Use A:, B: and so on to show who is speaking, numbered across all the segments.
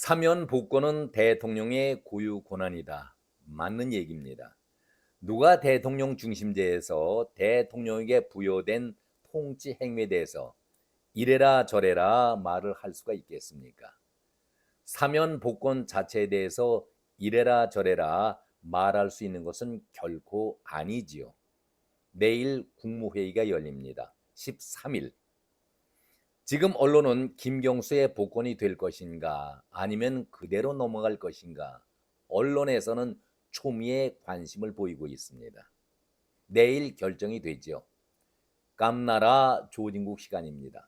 A: 사면 복권은 대통령의 고유 권한이다. 맞는 얘기입니다. 누가 대통령 중심제에서 대통령에게 부여된 통치 행위에 대해서 이래라 저래라 말을 할 수가 있겠습니까? 사면 복권 자체에 대해서 이래라 저래라 말할 수 있는 것은 결코 아니지요. 내일 국무회의가 열립니다. 13일. 지금 언론은 김경수의 복권이 될 것인가 아니면 그대로 넘어갈 것인가 언론에서는 초미의 관심을 보이고 있습니다. 내일 결정이 되죠. 깜나라 조진국 시간입니다.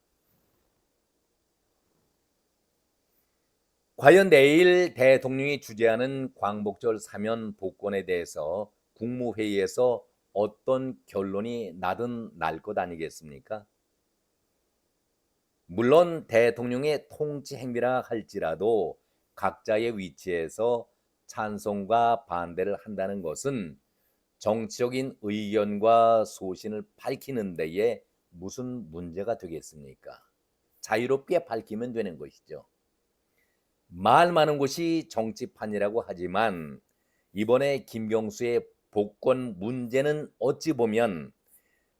A: 과연 내일 대통령이 주재하는 광복절 사면 복권에 대해서 국무회의에서 어떤 결론이 나든 날 것 아니겠습니까? 물론 대통령의 통치 행위라 할지라도 각자의 위치에서 찬성과 반대를 한다는 것은 정치적인 의견과 소신을 밝히는 데에 무슨 문제가 되겠습니까? 자유롭게 밝히면 되는 것이죠. 말 많은 곳이 정치판이라고 하지만 이번에 김경수의 복권 문제는 어찌 보면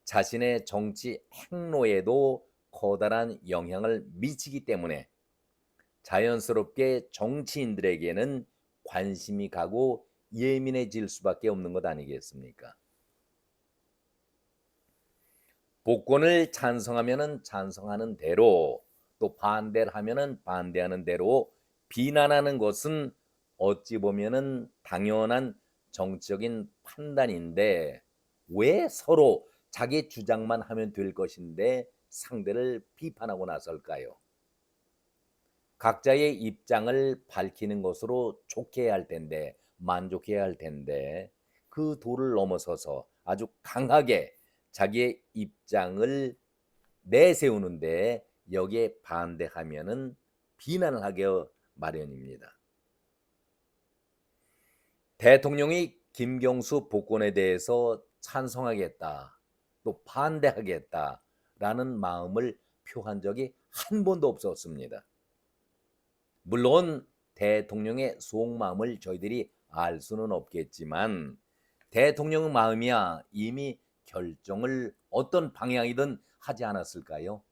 A: 자신의 정치 행로에도 커다란 영향을 미치기 때문에 자연스럽게 정치인들에게는 관심이 가고 예민해질 수밖에 없는 것 아니겠습니까? 복권을 찬성하면은 찬성하는 대로 또 반대를 하면은 반대하는 대로 비난하는 것은 어찌 보면은 당연한 정치적인 판단인데 왜 서로 자기 주장만 하면 될 것인데 상대를 비판하고 나설까요? 각자의 입장을 밝히는 것으로 좋게 할 텐데 만족해야 할 텐데 그 도를 넘어서서 아주 강하게 자기의 입장을 내세우는데 여기에 반대하면은 비난을 하게 마련입니다. 대통령이 김경수 복권에 대해서 찬성하겠다, 또 반대하겠다라는 마음을 표한 적이 한 번도 없었습니다. 물론 대통령의 속마음을 저희들이 알 수는 없겠지만 대통령의 마음이야 이미 결정을 어떤 방향이든 하지 않았을까요?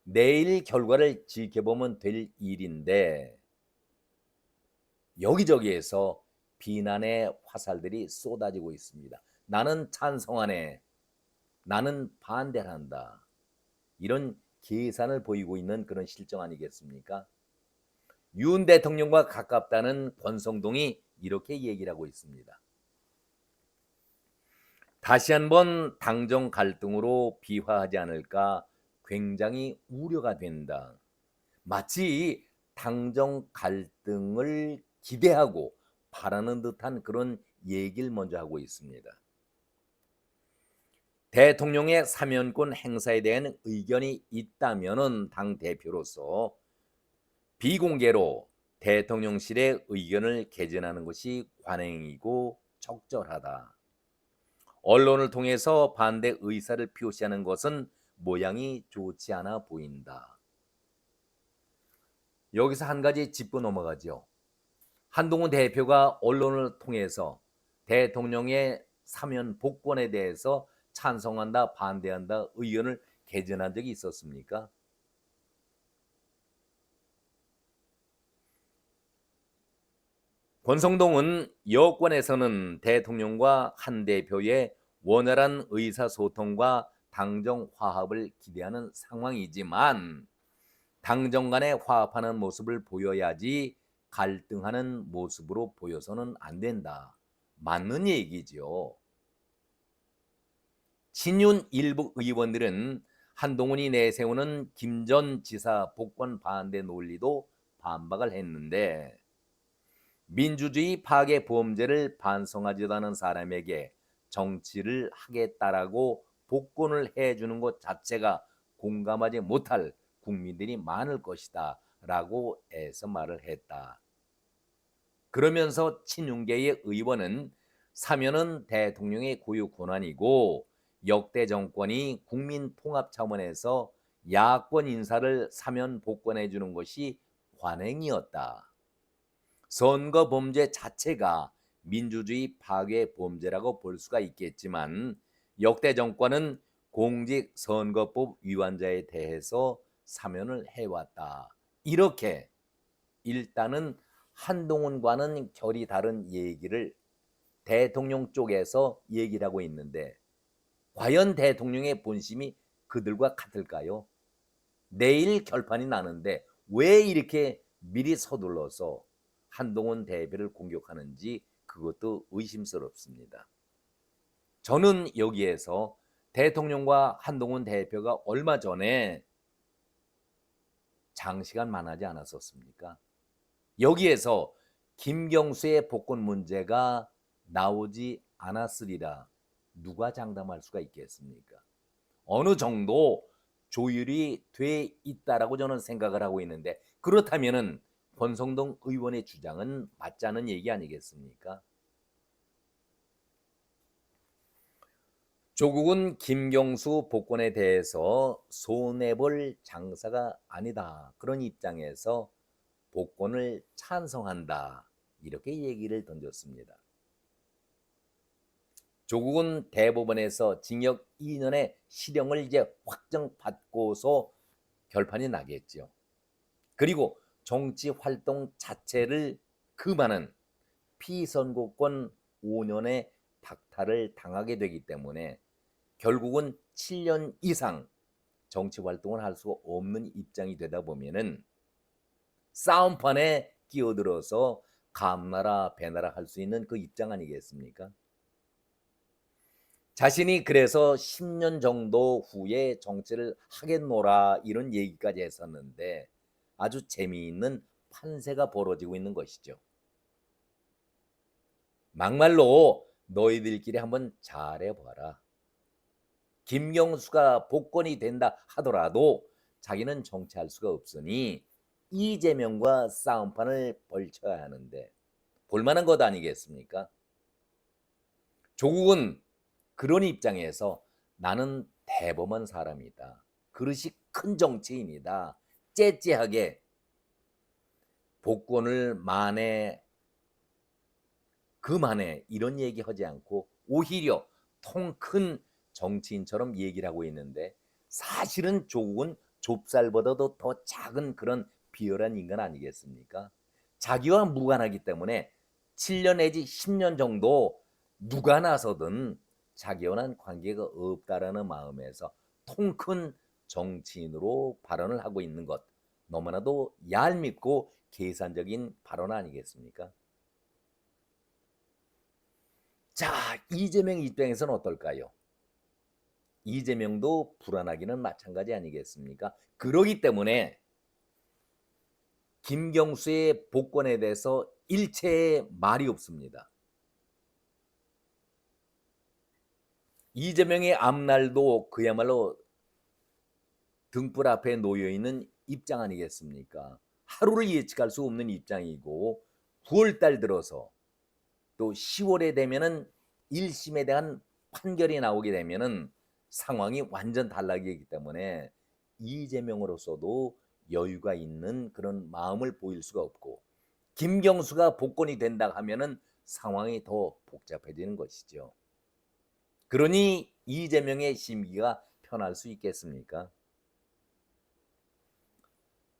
A: 내일 결과를 지켜보면 될 일인데 여기저기에서 비난의 화살들이 쏟아지고 있습니다. 나는 찬성하네. 나는 반대한다. 이런 계산을 보이고 있는 그런 실정 아니겠습니까? 윤 대통령과 가깝다는 권성동이 이렇게 얘기를 하고 있습니다. 다시 한번 당정 갈등으로 비화하지 않을까 굉장히 우려가 된다. 마치 당정 갈등을 기대하고 바라는 듯한 그런 얘기를 먼저 하고 있습니다. 대통령의 사면권 행사에 대한 의견이 있다면은 당 대표로서 비공개로 대통령실의 의견을 개진하는 것이 관행이고 적절하다. 언론을 통해서 반대 의사를 표시하는 것은 모양이 좋지 않아 보인다. 여기서 한 가지 짚고 넘어가죠. 한동훈 대표가 언론을 통해서 대통령의 사면 복권에 대해서 찬성한다, 반대한다 의견을 개진한 적이 있었습니까? 권성동은 여권에서는 대통령과 한 대표의 원활한 의사소통과 당정 화합을 기대하는 상황이지만 당정 간에 화합하는 모습을 보여야지 갈등하는 모습으로 보여서는 안 된다. 맞는 얘기죠. 친윤 일부 의원들은 한동훈이 내세우는 김 전 지사 복권 반대 논리도 반박을 했는데 민주주의 파괴 범죄를 반성하지도 않은 사람에게 정치를 하겠다라고 복권을 해주는 것 자체가 공감하지 못할 국민들이 많을 것이다 라고 애써 말을 했다. 그러면서 친윤계의 의원은 사면은 대통령의 고유 권한이고 역대 정권이 국민 통합 차원에서 야권 인사를 사면 복권해 주는 것이 관행이었다. 선거 범죄 자체가 민주주의 파괴 범죄라고 볼 수가 있겠지만 역대 정권은 공직선거법 위반자에 대해서 사면을 해왔다. 이렇게 일단은 한동훈과는 결이 다른 얘기를 대통령 쪽에서 얘기를 하고 있는데 과연 대통령의 본심이 그들과 같을까요? 내일 결판이 나는데 왜 이렇게 미리 서둘러서 한동훈 대표를 공격하는지 그것도 의심스럽습니다. 저는 여기에서 대통령과 한동훈 대표가 얼마 전에 장시간 만나지 않았었습니까? 여기에서 김경수의 복권 문제가 나오지 않았으리라 누가 장담할 수가 있겠습니까? 어느 정도 조율이 돼 있다라고 저는 생각을 하고 있는데 그렇다면은 권성동 의원의 주장은 맞지 않은 얘기 아니겠습니까? 조국은 김경수 복권에 대해서 손해볼 장사가 아니다. 그런 입장에서 복권을 찬성한다. 이렇게 얘기를 던졌습니다. 조국은 대법원에서 징역 2년의 실형을 이제 확정받고서 결판이 나겠죠. 그리고 정치 활동 자체를 금하는 피선거권 5년의 박탈을 당하게 되기 때문에 결국은 7년 이상 정치 활동을 할 수 없는 입장이 되다 보면은 싸움판에 끼어들어서 감나라 배나라 할 수 있는 그 입장 아니겠습니까? 자신이 그래서 10년 정도 후에 정치를 하겠노라 이런 얘기까지 했었는데 아주 재미있는 판세가 벌어지고 있는 것이죠. 막말로 너희들끼리 한번 잘해봐라. 김경수가 복권이 된다 하더라도 자기는 정치할 수가 없으니 이재명과 싸움판을 벌쳐야 하는데 볼만한 것 아니겠습니까? 조국은 그런 입장에서 나는 대범한 사람이다. 그릇이 큰 정치인이다. 째째하게 복권을 만에 그만해 이런 얘기하지 않고 오히려 통 큰 정치인처럼 얘기를 하고 있는데 사실은 조국은 좁쌀보다도 더 작은 그런 비열한 인간 아니겠습니까? 자기와 무관하기 때문에 7년 내지 10년 정도 누가 나서든 자기와는 관계가 없다라는 마음에서 통 큰 정치인으로 발언을 하고 있는 것 너무나도 얄밉고 계산적인 발언 아니겠습니까? 자, 이재명 입장에서는 어떨까요? 이재명도 불안하기는 마찬가지 아니겠습니까? 그러기 때문에 김경수의 복권에 대해서 일체의 말이 없습니다. 이재명의 앞날도 그야말로 등불 앞에 놓여 있는 입장 아니겠습니까? 하루를 예측할 수 없는 입장이고 9월 달 들어서 또 10월에 되면은 1심에 대한 판결이 나오게 되면은 상황이 완전 달라지기 때문에 이재명으로서도 여유가 있는 그런 마음을 보일 수가 없고 김경수가 복권이 된다 하면은 상황이 더 복잡해지는 것이죠. 그러니 이재명의 심기가 편할 수 있겠습니까?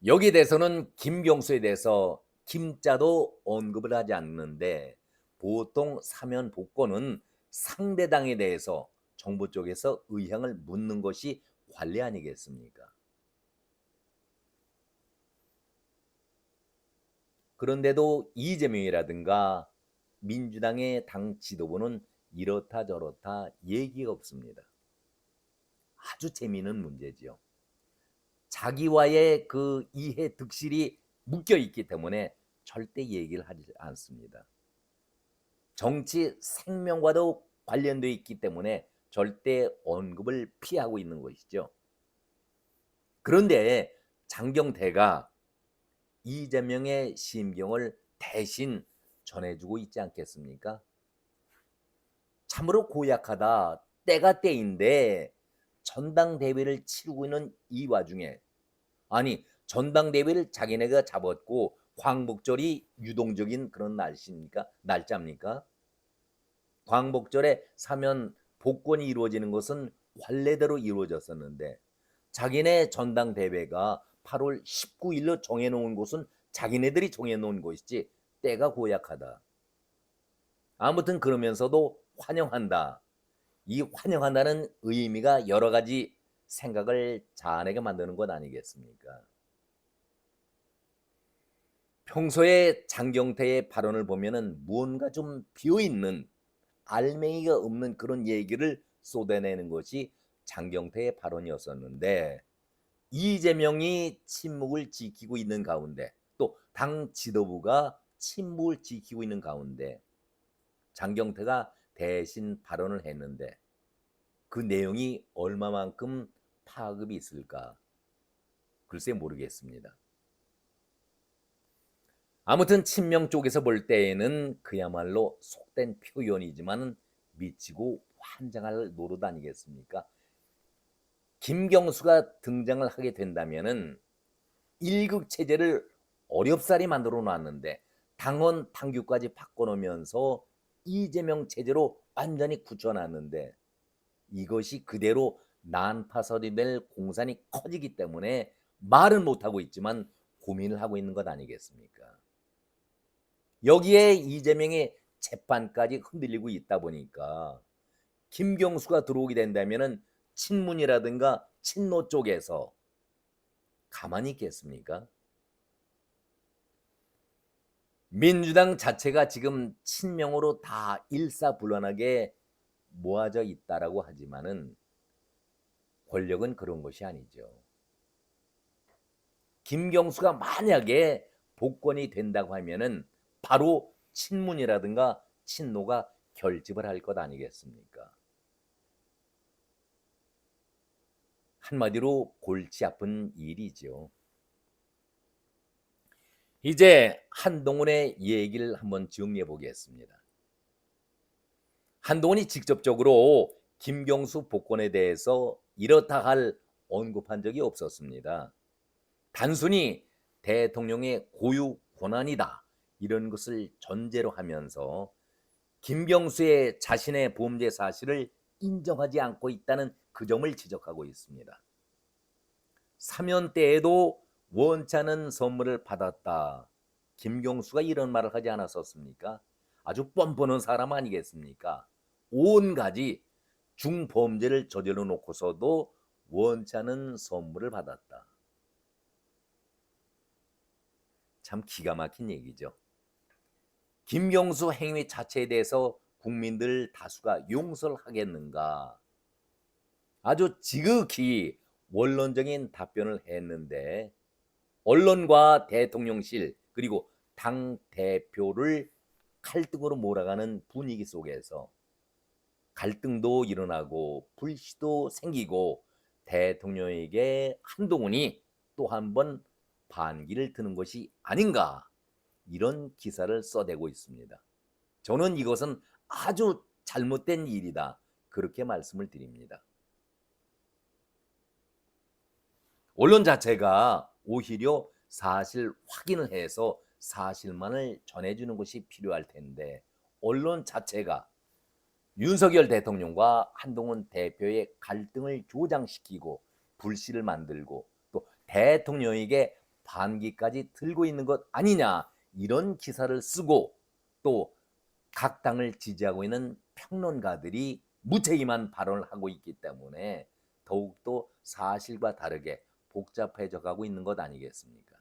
A: 여기에 대해서는 김경수에 대해서 김자도 언급을 하지 않는데 보통 사면 복권은 상대당에 대해서 정부 쪽에서 의향을 묻는 것이 관례 아니겠습니까? 그런데도 이재명이라든가 민주당의 당 지도부는 이렇다 저렇다 얘기가 없습니다. 아주 재미있는 문제지요. 자기와의 그 이해 득실이 묶여 있기 때문에 절대 얘기를 하지 않습니다. 정치 생명과도 관련되어 있기 때문에 절대 언급을 피하고 있는 것이죠. 그런데 장경태가 이재명의 심경을 대신 전해주고 있지 않겠습니까? 참으로 고약하다. 때가 때인데 전당대회를 치르고 있는 이 와중에 아니 전당대회를 자기네가 잡았고 광복절이 유동적인 그런 날짜입니까? 광복절에 사면 복권이 이루어지는 것은 관례대로 이루어졌었는데 자기네 전당대회가 8월 19일로 정해놓은 곳은 자기네들이 정해놓은 것이지 때가 고약하다. 아무튼 그러면서도 환영한다. 이 환영한다는 의미가 여러 가지 생각을 자아내게 만드는 것 아니겠습니까? 평소에 장경태의 발언을 보면은 무언가 좀 비어있는 알맹이가 없는 그런 얘기를 쏟아내는 것이 장경태의 발언이었었는데 이재명이 침묵을 지키고 있는 가운데 또 당 지도부가 침묵을 지키고 있는 가운데 장경태가 대신 발언을 했는데 그 내용이 얼마만큼 파급이 있을까? 글쎄 모르겠습니다. 아무튼 친명 쪽에서 볼 때에는 그야말로 속된 표현이지만 미치고 환장할 노릇 아니겠습니까? 김경수가 등장을 하게 된다면은 일극 체제를 어렵사리 만들어 놨는데 당원 당규까지 바꿔놓으면서 이재명 체제로 완전히 굳혀놨는데 이것이 그대로 난파설이 될 공산이 커지기 때문에 말은 못하고 있지만 고민을 하고 있는 것 아니겠습니까? 여기에 이재명의 재판까지 흔들리고 있다 보니까 김경수가 들어오게 된다면은 친문이라든가 친노 쪽에서 가만히 있겠습니까? 민주당 자체가 지금 친명으로 다 일사불란하게 모아져 있다라고 하지만은 권력은 그런 것이 아니죠. 김경수가 만약에 복권이 된다고 하면은 바로 친문이라든가 친노가 결집을 할 것 아니겠습니까? 한마디로 골치 아픈 일이죠. 이제 한동훈의 얘기를 한번 정리해 보겠습니다. 한동훈이 직접적으로 김경수 복권에 대해서 이렇다 할 언급한 적이 없었습니다. 단순히 대통령의 고유 권한이다 이런 것을 전제로 하면서 김경수의 자신의 범죄 사실을 인정하지 않고 있다는 그 점을 지적하고 있습니다. 사면 때에도 원치 않은 선물을 받았다. 김경수가 이런 말을 하지 않았었습니까? 아주 뻔뻔한 사람 아니겠습니까? 온 가지 중범죄를 저질러 놓고서도 원치 않은 선물을 받았다. 참 기가 막힌 얘기죠. 김경수 행위 자체에 대해서 국민들 다수가 용서를 하겠는가? 아주 지극히 원론적인 답변을 했는데 언론과 대통령실 그리고 당 대표를 칼등으로 몰아가는 분위기 속에서 갈등도 일어나고 불씨도 생기고 대통령에게 한동훈이 또 한 번 반기를 드는 것이 아닌가 이런 기사를 써대고 있습니다. 저는 이것은 아주 잘못된 일이다 그렇게 말씀을 드립니다. 언론 자체가 오히려 사실 확인을 해서 사실만을 전해주는 것이 필요할 텐데 언론 자체가 윤석열 대통령과 한동훈 대표의 갈등을 조장시키고 불씨를 만들고 또 대통령에게 반기까지 들고 있는 것 아니냐 이런 기사를 쓰고 또 각 당을 지지하고 있는 평론가들이 무책임한 발언을 하고 있기 때문에 더욱더 사실과 다르게 복잡해져 가고 있는 것 아니겠습니까?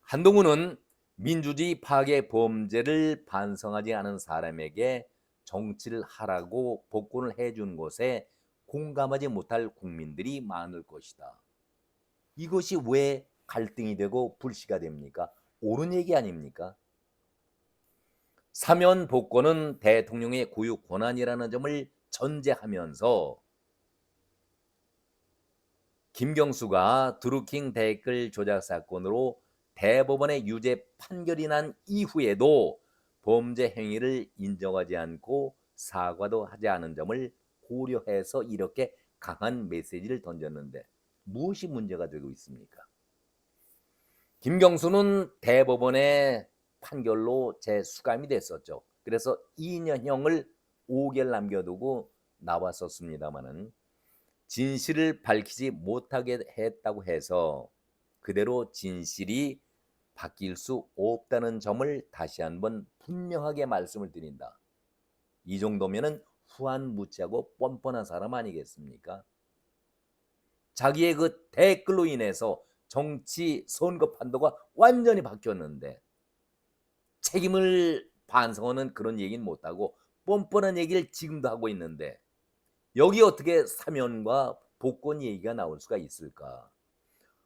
A: 한동훈은 민주주의 파괴 범죄를 반성하지 않은 사람에게 정치를 하라고 복권을 해준 것에 공감하지 못할 국민들이 많을 것이다. 이것이 왜 갈등이 되고 불씨가 됩니까? 옳은 얘기 아닙니까? 사면 복권은 대통령의 고유 권한이라는 점을 전제하면서 김경수가 드루킹 댓글 조작 사건으로 대법원의 유죄 판결이 난 이후에도 범죄 행위를 인정하지 않고 사과도 하지 않은 점을 고려해서 이렇게 강한 메시지를 던졌는데 무엇이 문제가 되고 있습니까? 김경수는 대법원의 판결로 재수감이 됐었죠. 그래서 2년형을 5개월 남겨두고 나왔었습니다마는 진실을 밝히지 못하게 했다고 해서 그대로 진실이 바뀔 수 없다는 점을 다시 한번 분명하게 말씀을 드린다. 이 정도면은 후한무치하고 뻔뻔한 사람 아니겠습니까? 자기의 그 댓글로 인해서 정치 선거 판도가 완전히 바뀌었는데 책임을 반성하는 그런 얘기는 못하고 뻔뻔한 얘기를 지금도 하고 있는데 여기 어떻게 사면과 복권 얘기가 나올 수가 있을까?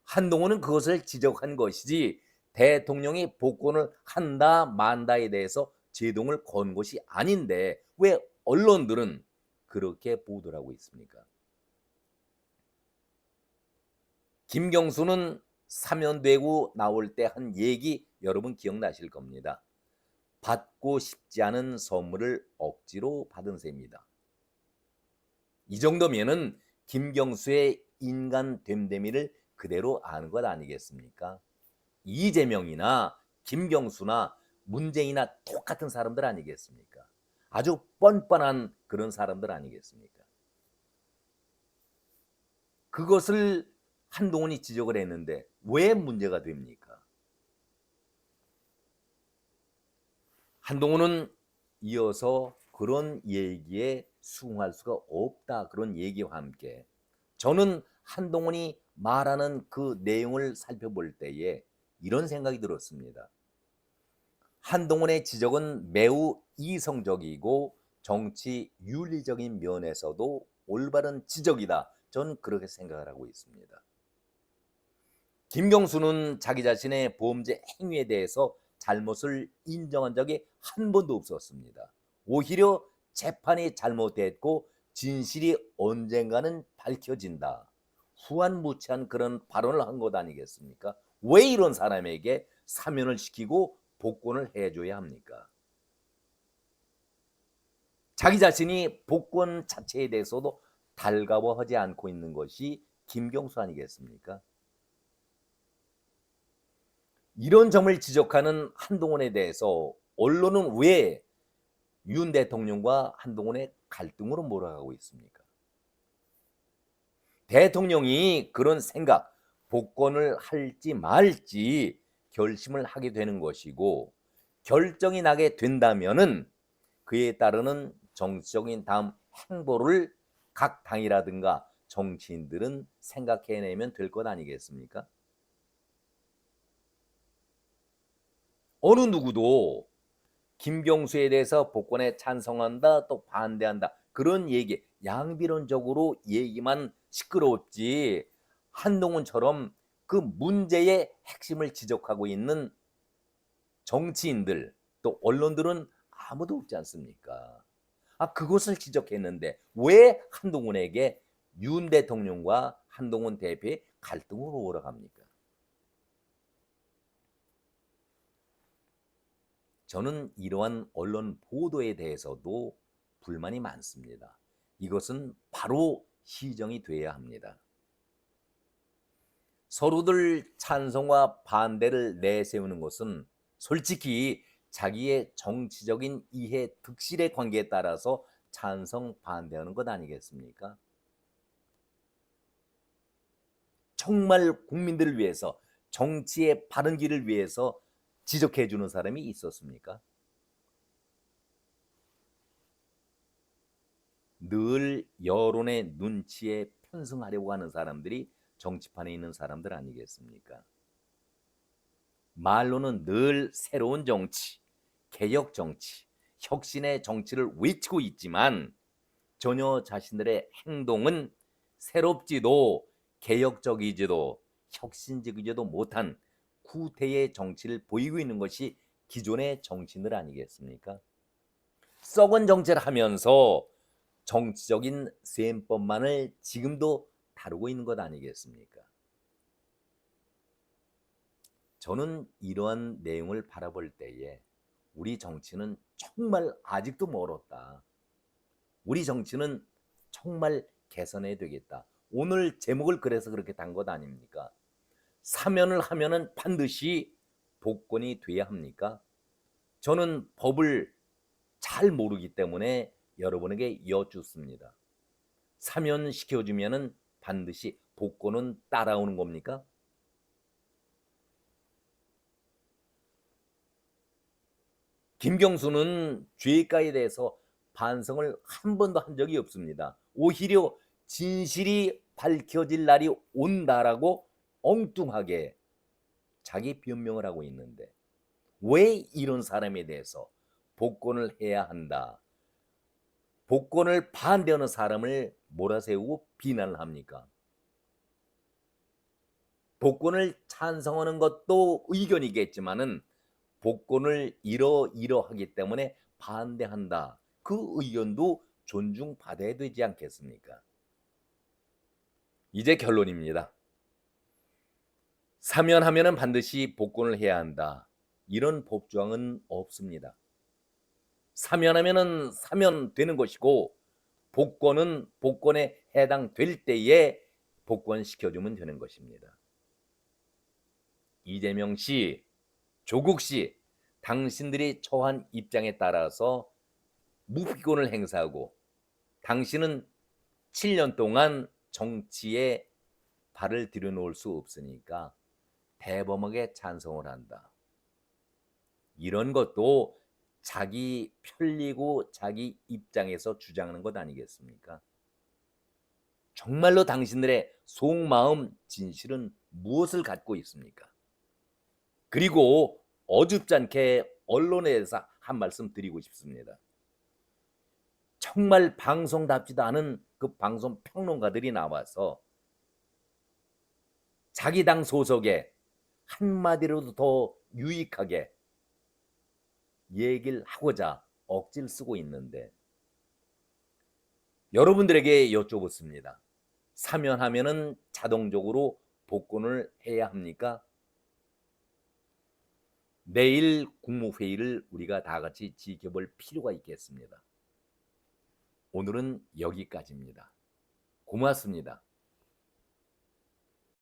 A: 한동훈은 그것을 지적한 것이지 대통령이 복권을 한다 만다에 대해서 제동을 건 것이 아닌데 왜 언론들은 그렇게 보도를 하고 있습니까? 김경수는 사면되고 나올 때 한 얘기 여러분 기억나실 겁니다. 받고 싶지 않은 선물을 억지로 받은 셈이다. 이 정도면은 김경수의 인간 됨됨이를 그대로 아는 것 아니겠습니까? 이재명이나 김경수나 문재인이나 똑같은 사람들 아니겠습니까? 아주 뻔뻔한 그런 사람들 아니겠습니까? 그것을 한동훈이 지적을 했는데 왜 문제가 됩니까? 한동훈은 이어서 그런 얘기에 수긍할 수가 없다. 그런 얘기와 함께 저는 한동훈이 말하는 그 내용을 살펴볼 때에 이런 생각이 들었습니다. 한동훈의 지적은 매우 이성적이고 정치 윤리적인 면에서도 올바른 지적이다. 저는 그렇게 생각을 하고 있습니다. 김경수는 자기 자신의 범죄 행위에 대해서 잘못을 인정한 적이 한 번도 없었습니다. 오히려 재판이 잘못됐고 진실이 언젠가는 밝혀진다. 후한무치한 그런 발언을 한 것 아니겠습니까? 왜 이런 사람에게 사면을 시키고 복권을 해줘야 합니까? 자기 자신이 복권 자체에 대해서도 달가워하지 않고 있는 것이 김경수 아니겠습니까? 이런 점을 지적하는 한동훈에 대해서 언론은 왜 윤 대통령과 한동훈의 갈등으로 몰아가고 있습니까? 대통령이 그런 생각, 복권을 할지 말지 결심을 하게 되는 것이고 결정이 나게 된다면은 그에 따르는 정치적인 다음 행보를 각 당이라든가 정치인들은 생각해내면 될 것 아니겠습니까? 어느 누구도 김경수에 대해서 복권에 찬성한다 또 반대한다 그런 얘기 양비론적으로 얘기만 시끄러웠지 한동훈처럼 그 문제의 핵심을 지적하고 있는 정치인들 또 언론들은 아무도 없지 않습니까? 그것을 지적했는데 왜 한동훈에게 윤 대통령과 한동훈 대표의 갈등으로 오락합니까? 저는 이러한 언론 보도에 대해서도 불만이 많습니다. 이것은 바로 시정이 돼야 합니다. 서로들 찬성과 반대를 내세우는 것은 솔직히 자기의 정치적인 이해 득실의 관계에 따라서 찬성 반대하는 것 아니겠습니까? 정말 국민들을 위해서 정치의 바른 길을 위해서 지적해 주는 사람이 있었습니까? 늘 여론의 눈치에 편승하려고 하는 사람들이 정치판에 있는 사람들 아니겠습니까? 말로는 늘 새로운 정치, 개혁 정치, 혁신의 정치를 외치고 있지만 전혀 자신들의 행동은 새롭지도 개혁적이지도 혁신적이지도 못한 구태의 정치를 보이고 있는 것이 기존의 정치인들 아니겠습니까? 썩은 정치를 하면서 정치적인 셈법만을 지금도 다루고 있는 것 아니겠습니까? 저는 이러한 내용을 바라볼 때에 우리 정치는 정말 아직도 멀었다. 우리 정치는 정말 개선해야 되겠다. 오늘 제목을 그래서 그렇게 단 것 아닙니까? 사면을 하면은 반드시 복권이 돼야 합니까? 저는 법을 잘 모르기 때문에 여러분에게 여쭙습니다. 사면 시켜주면은 반드시 복권은 따라오는 겁니까? 김경수는 죄가에 대해서 반성을 한 번도 한 적이 없습니다. 오히려 진실이 밝혀질 날이 온다라고 엉뚱하게 자기 변명을 하고 있는데 왜 이런 사람에 대해서 복권을 해야 한다, 복권을 반대하는 사람을 몰아세우고 비난을 합니까? 복권을 찬성하는 것도 의견이겠지만은 복권을 이러이러하기 때문에 반대한다, 그 의견도 존중받아야 되지 않겠습니까? 이제 결론입니다. 사면하면은 반드시 복권을 해야 한다, 이런 법조항은 없습니다. 사면하면은 사면되는 것이고 복권은 복권에 해당될 때에 복권 시켜주면 되는 것입니다. 이재명 씨, 조국 씨, 당신들이 처한 입장에 따라서 무기권을 행사하고 당신은 7년 동안 정치에 발을 들여놓을 수 없으니까 대범하게 찬성을 한다. 이런 것도 자기 편리고 자기 입장에서 주장하는 것 아니겠습니까? 정말로 당신들의 속마음 진실은 무엇을 갖고 있습니까? 그리고 어줍지 않게 언론에 대해서 한 말씀 드리고 싶습니다. 정말 방송답지도 않은 그 방송 평론가들이 나와서 자기 당 소속에 한마디로도 더 유익하게 얘기를 하고자 억지를 쓰고 있는데 여러분들에게 여쭤보습니다. 사면하면은 자동적으로 복권을 해야 합니까? 내일 국무회의를 우리가 다 같이 지켜볼 필요가 있겠습니다. 오늘은 여기까지입니다. 고맙습니다.